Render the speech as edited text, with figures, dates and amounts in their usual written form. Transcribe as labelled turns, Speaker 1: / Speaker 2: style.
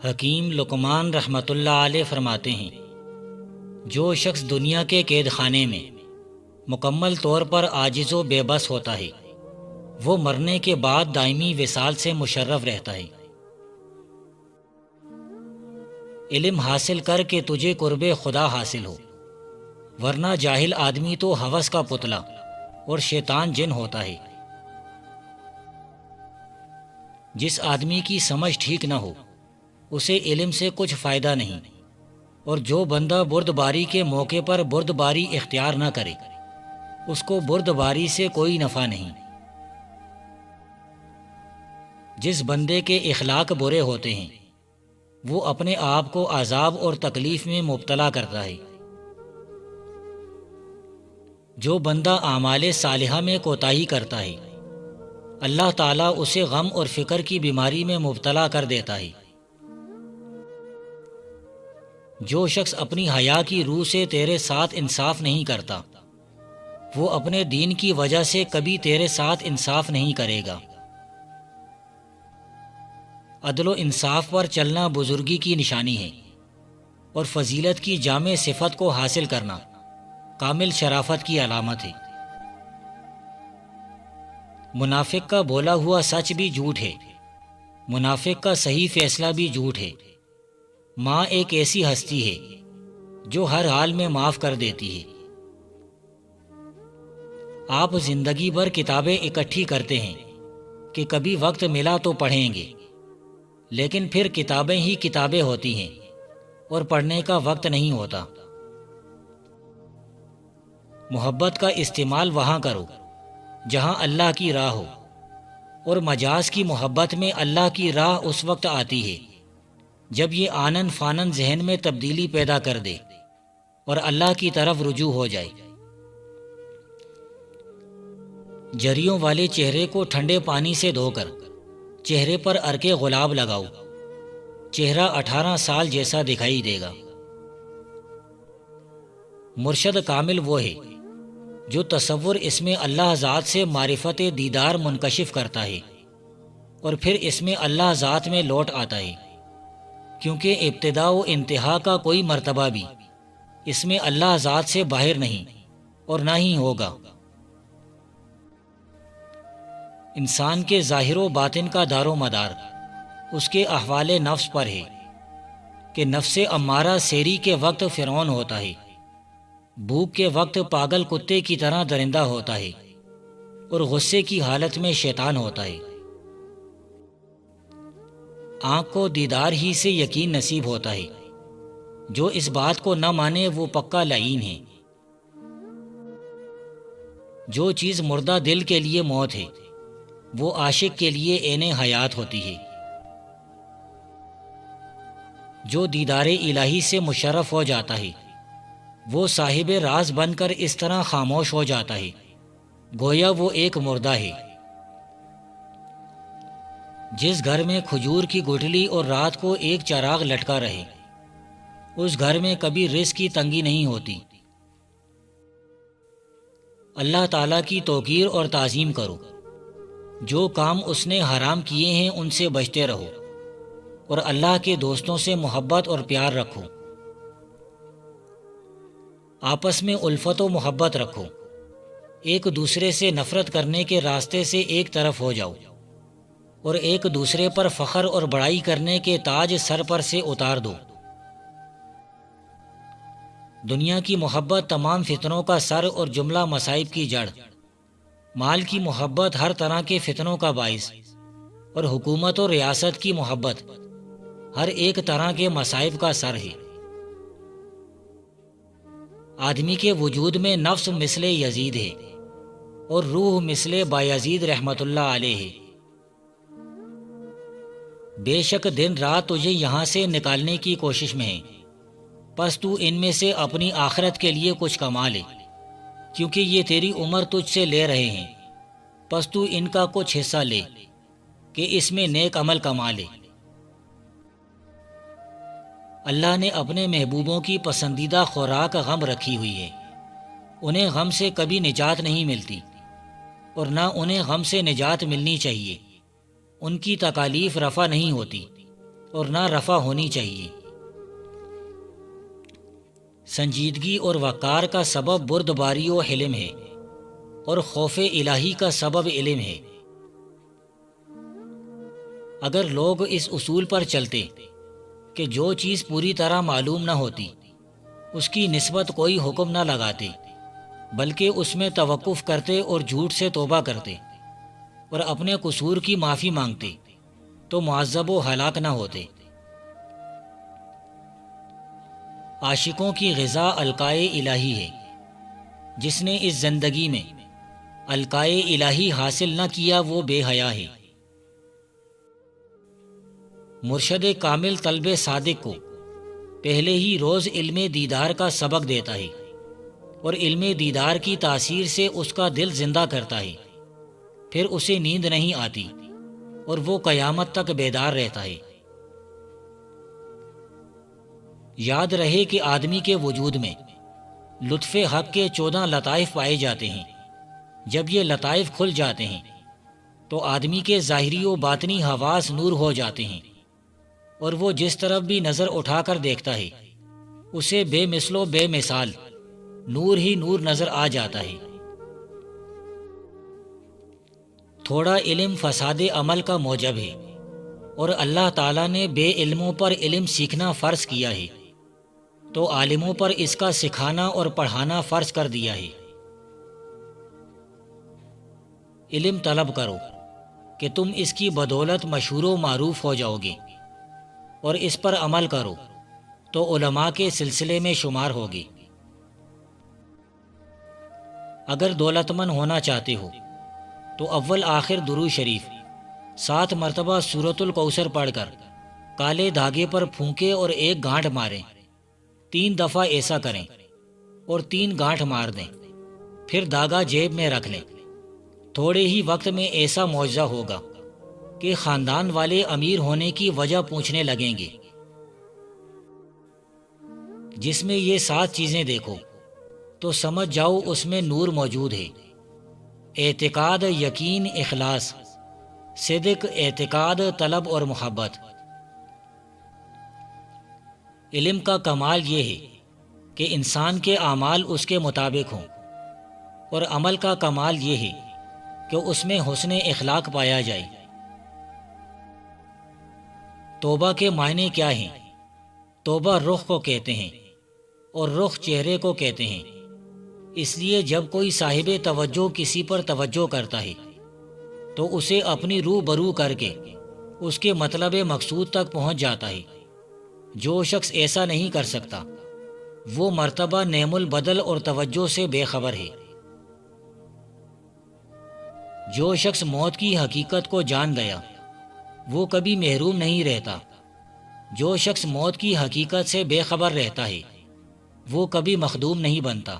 Speaker 1: حکیم لقمان رحمۃ اللہ علیہ فرماتے ہیں، جو شخص دنیا کے قید خانے میں مکمل طور پر عاجز و بے بس ہوتا ہے، وہ مرنے کے بعد دائمی وصال سے مشرف رہتا ہے۔ علم حاصل کر کے تجھے قرب خدا حاصل ہو، ورنہ جاہل آدمی تو ہوس کا پتلا اور شیطان جن ہوتا ہے۔ جس آدمی کی سمجھ ٹھیک نہ ہو اسے علم سے کچھ فائدہ نہیں، اور جو بندہ بردباری کے موقع پر بردباری اختیار نہ کرے اس کو بردباری سے کوئی نفع نہیں۔ جس بندے کے اخلاق برے ہوتے ہیں وہ اپنے آپ کو عذاب اور تکلیف میں مبتلا کرتا ہے۔ جو بندہ اعمال صالحہ میں کوتاہی کرتا ہے اللہ تعالیٰ اسے غم اور فکر کی بیماری میں مبتلا کر دیتا ہے۔ جو شخص اپنی حیا کی روح سے تیرے ساتھ انصاف نہیں کرتا وہ اپنے دین کی وجہ سے کبھی تیرے ساتھ انصاف نہیں کرے گا۔ عدل و انصاف پر چلنا بزرگی کی نشانی ہے، اور فضیلت کی جامع صفت کو حاصل کرنا کامل شرافت کی علامت ہے۔ منافق کا بولا ہوا سچ بھی جھوٹ ہے، منافق کا صحیح فیصلہ بھی جھوٹ ہے۔ ماں ایک ایسی ہستی ہے جو ہر حال میں معاف کر دیتی ہے۔ آپ زندگی بھر کتابیں اکٹھی کرتے ہیں کہ کبھی وقت ملا تو پڑھیں گے، لیکن پھر کتابیں ہی کتابیں ہوتی ہیں اور پڑھنے کا وقت نہیں ہوتا۔ محبت کا استعمال وہاں کرو جہاں اللہ کی راہ ہو، اور مجاز کی محبت میں اللہ کی راہ اس وقت آتی ہے جب یہ آنن فانن ذہن میں تبدیلی پیدا کر دے اور اللہ کی طرف رجوع ہو جائے۔ جریوں والے چہرے کو ٹھنڈے پانی سے دھو کر چہرے پر عرق گلاب لگاؤ، چہرہ 18 سال جیسا دکھائی دے گا۔ مرشد کامل وہ ہے جو تصور اس میں اللہ ذات سے معرفت دیدار منکشف کرتا ہے اور پھر اس میں اللہ ذات میں لوٹ آتا ہے، کیونکہ ابتدا و انتہا کا کوئی مرتبہ بھی اس میں اللہ ذات سے باہر نہیں اور نہ ہی ہوگا۔ انسان کے ظاہر و باطن کا دار و مدار اس کے احوال نفس پر ہے کہ نفس امارہ سیری کے وقت فرعون ہوتا ہے، بھوک کے وقت پاگل کتے کی طرح درندہ ہوتا ہے، اور غصے کی حالت میں شیطان ہوتا ہے۔ آنکھ کو دیدار ہی سے یقین نصیب ہوتا ہے، جو اس بات کو نہ مانے وہ پکا لعین ہے۔ جو چیز مردہ دل کے لیے موت ہے وہ عاشق کے لیے عین حیات ہوتی ہے۔ جو دیدار الہی سے مشرف ہو جاتا ہے وہ صاحب راز بن کر اس طرح خاموش ہو جاتا ہے گویا وہ ایک مردہ ہے۔ جس گھر میں کھجور کی گٹھلی اور رات کو ایک چراغ لٹکا رہے اس گھر میں کبھی رزق کی تنگی نہیں ہوتی۔ اللہ تعالیٰ کی توقیر اور تعظیم کرو، جو کام اس نے حرام کیے ہیں ان سے بچتے رہو، اور اللہ کے دوستوں سے محبت اور پیار رکھو۔ آپس میں الفت و محبت رکھو، ایک دوسرے سے نفرت کرنے کے راستے سے ایک طرف ہو جاؤ، اور ایک دوسرے پر فخر اور بڑائی کرنے کے تاج سر پر سے اتار دو۔ دنیا کی محبت تمام فتنوں کا سر اور جملہ مصائب کی جڑ، مال کی محبت ہر طرح کے فتنوں کا باعث، اور حکومت و ریاست کی محبت ہر ایک طرح کے مصائب کا سر ہے۔ آدمی کے وجود میں نفس مثل یزید ہے اور روح مثل بایزید رحمت اللہ علیہ ہے۔ بے شک دن رات تجھے یہاں سے نکالنے کی کوشش میں ہے، پس تو ان میں سے اپنی آخرت کے لیے کچھ کما لے، کیونکہ یہ تیری عمر تجھ سے لے رہے ہیں، پس تو ان کا کچھ حصہ لے کہ اس میں نیک عمل کما لے۔ اللہ نے اپنے محبوبوں کی پسندیدہ خوراک غم رکھی ہوئی ہے، انہیں غم سے کبھی نجات نہیں ملتی اور نہ انہیں غم سے نجات ملنی چاہیے، ان کی تکالیف رفع نہیں ہوتی اور نہ رفع ہونی چاہیے۔ سنجیدگی اور وقار کا سبب بردباری و حلم ہے، اور خوف الہی کا سبب علم ہے۔ اگر لوگ اس اصول پر چلتے کہ جو چیز پوری طرح معلوم نہ ہوتی اس کی نسبت کوئی حکم نہ لگاتے، بلکہ اس میں توقف کرتے اور جھوٹ سے توبہ کرتے اور اپنے قصور کی معافی مانگتے، تو معذب و ہلاک نہ ہوتے۔ عاشقوں کی غذا القائے الہی ہے۔ جس نے اس زندگی میں القائے الہی حاصل نہ کیا وہ بے حیا ہے۔ مرشد کامل طلب صادق کو پہلے ہی روز علم دیدار کا سبق دیتا ہے، اور علم دیدار کی تاثیر سے اس کا دل زندہ کرتا ہے، پھر اسے نیند نہیں آتی اور وہ قیامت تک بیدار رہتا ہے۔ یاد رہے کہ آدمی کے وجود میں لطف حق کے 14 لطائف پائے جاتے ہیں۔ جب یہ لطائف کھل جاتے ہیں تو آدمی کے ظاہری و باطنی حواس نور ہو جاتے ہیں، اور وہ جس طرف بھی نظر اٹھا کر دیکھتا ہے اسے بے مثل و بے مثال نور ہی نور نظر آ جاتا ہے۔ تھوڑا علم فساد عمل کا موجب ہے، اور اللہ تعالیٰ نے بے علموں پر علم سیکھنا فرض کیا ہے، تو عالموں پر اس کا سکھانا اور پڑھانا فرض کر دیا ہے۔ علم طلب کرو کہ تم اس کی بدولت مشہور و معروف ہو جاؤ گے، اور اس پر عمل کرو تو علماء کے سلسلے میں شمار ہوگی۔ اگر دولت مند ہونا چاہتے ہو تو اول آخر درود شریف 7 مرتبہ سورۃ الکوثر پڑھ کر کالے دھاگے پر پھونکے اور ایک گانٹھ ماریں، 3 دفعہ ایسا کریں اور 3 گانٹھ مار دیں، پھر دھاگا جیب میں رکھ لیں۔ تھوڑے ہی وقت میں ایسا معجزہ ہوگا کہ خاندان والے امیر ہونے کی وجہ پوچھنے لگیں گے۔ جس میں یہ 7 چیزیں دیکھو تو سمجھ جاؤ اس میں نور موجود ہے۔ اعتقاد، یقین، اخلاص، صدق، اعتقاد، طلب اور محبت۔ علم کا کمال یہ ہے کہ انسان کے اعمال اس کے مطابق ہوں، اور عمل کا کمال یہ ہے کہ اس میں حسن اخلاق پایا جائے۔ توبہ کے معنی کیا ہیں؟ توبہ رخ کو کہتے ہیں، اور رخ چہرے کو کہتے ہیں۔ اس لیے جب کوئی صاحب توجہ کسی پر توجہ کرتا ہے تو اسے اپنی روح برو کر کے اس کے مطلب مقصود تک پہنچ جاتا ہے۔ جو شخص ایسا نہیں کر سکتا وہ مرتبہ نعم البدل اور توجہ سے بے خبر ہے۔ جو شخص موت کی حقیقت کو جان گیا وہ کبھی محروم نہیں رہتا۔ جو شخص موت کی حقیقت سے بے خبر رہتا ہے وہ کبھی مخدوم نہیں بنتا۔